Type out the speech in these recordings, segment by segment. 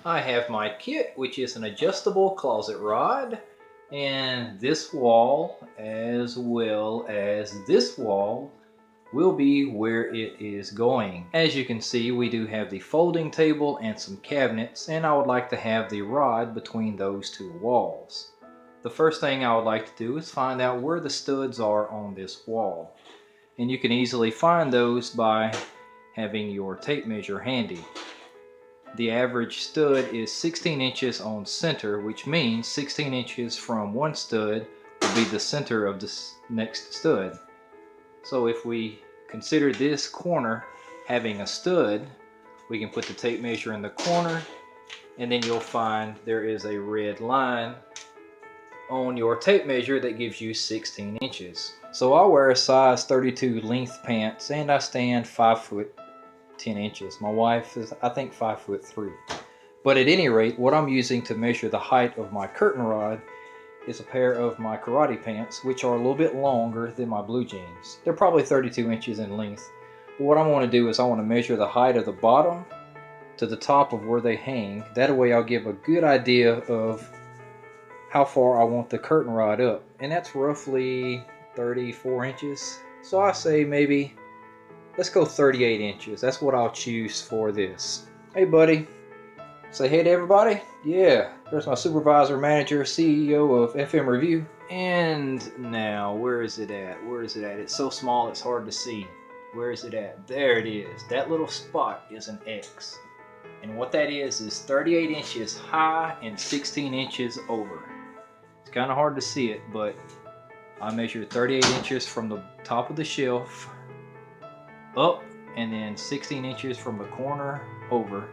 I have my kit, which is an adjustable closet rod, and this wall as well as this wall will be where it is going. As you can see, we do have the folding table and some cabinets, and I would like to have the rod between those two walls. The first thing I would like to do is find out where the studs are on this wall. And you can easily find those by having your tape measure handy. The average stud is 16 inches on center, which means 16 inches from one stud will be the center of the next stud. So if we consider this corner having a stud, we can put the tape measure in the corner, and then you'll find there is a red line on your tape measure that gives you 16 inches. So I wear a size 32 length pants, and I stand 5 foot 10 inches. My wife is, I think, 5 foot 3. But at any rate, what I'm using to measure the height of my curtain rod is a pair of my karate pants, which are a little bit longer than my blue jeans. They're probably 32 inches in length. But what I want to do is I want to measure the height of the bottom to the top of where they hang. That way I'll give a good idea of how far I want the curtain rod up. And that's roughly 34 inches. So I say maybe, let's go 38 inches. That's what I'll choose for this. Hey buddy. Say hey to everybody. Yeah, there's my supervisor, manager, CEO of FMRevu. And now, where is it at? Where is it at? It's so small it's hard to see. Where is it at? There it is. That little spot is an X. And what that is 38 inches high and 16 inches over. It's kind of hard to see it, but I measured 38 inches from the top of the shelf up, and then 16 inches from the corner over,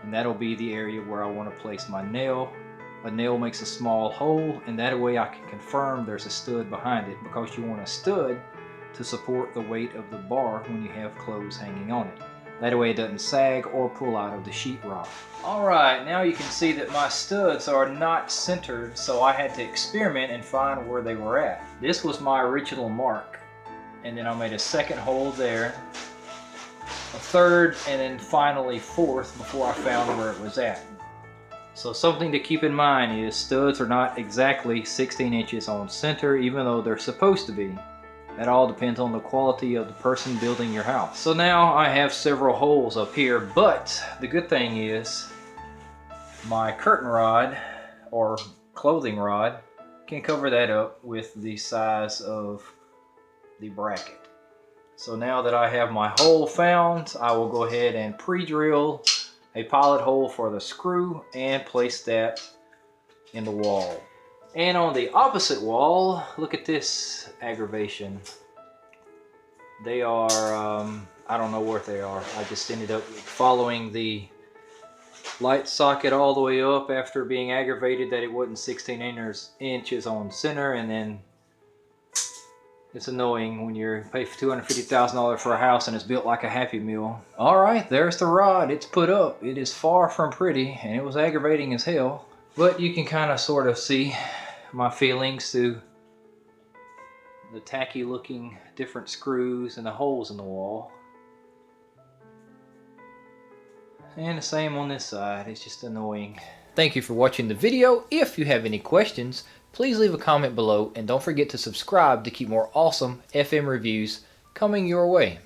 and that'll be the area where I want to place my nail. A nail makes a small hole, and that way I can confirm there's a stud behind it, because you want a stud to support the weight of the bar when you have clothes hanging on it. That way it doesn't sag or pull out of the sheetrock. Alright, now you can see that my studs are not centered, so I had to experiment and find where they were at. This was my original mark, and then I made a second hole there, a third, and then finally fourth before I found where it was at. So something to keep in mind is studs are not exactly 16 inches on center, even though they're supposed to be. That all depends on the quality of the person building your house. So now I have several holes up here, but the good thing is my curtain rod or clothing rod can cover that up with the size of the bracket. So now that I have my hole found, I will go ahead and pre-drill a pilot hole for the screw and place that in the wall. And on the opposite wall, look at this aggravation. They are, I don't know where they are. I just ended up following the light socket all the way up after being aggravated that it wasn't 16 inches on center, and then it's annoying when you pay $250,000 for a house and it's built like a Happy Meal. Alright, there's the rod. It's put up. It is far from pretty, and it was aggravating as hell. But you can kind of sort of see my feelings through the tacky looking different screws and the holes in the wall. And the same on this side. It's just annoying. Thank you for watching the video. If you have any questions, please leave a comment below, and don't forget to subscribe to keep more awesome FM reviews coming your way.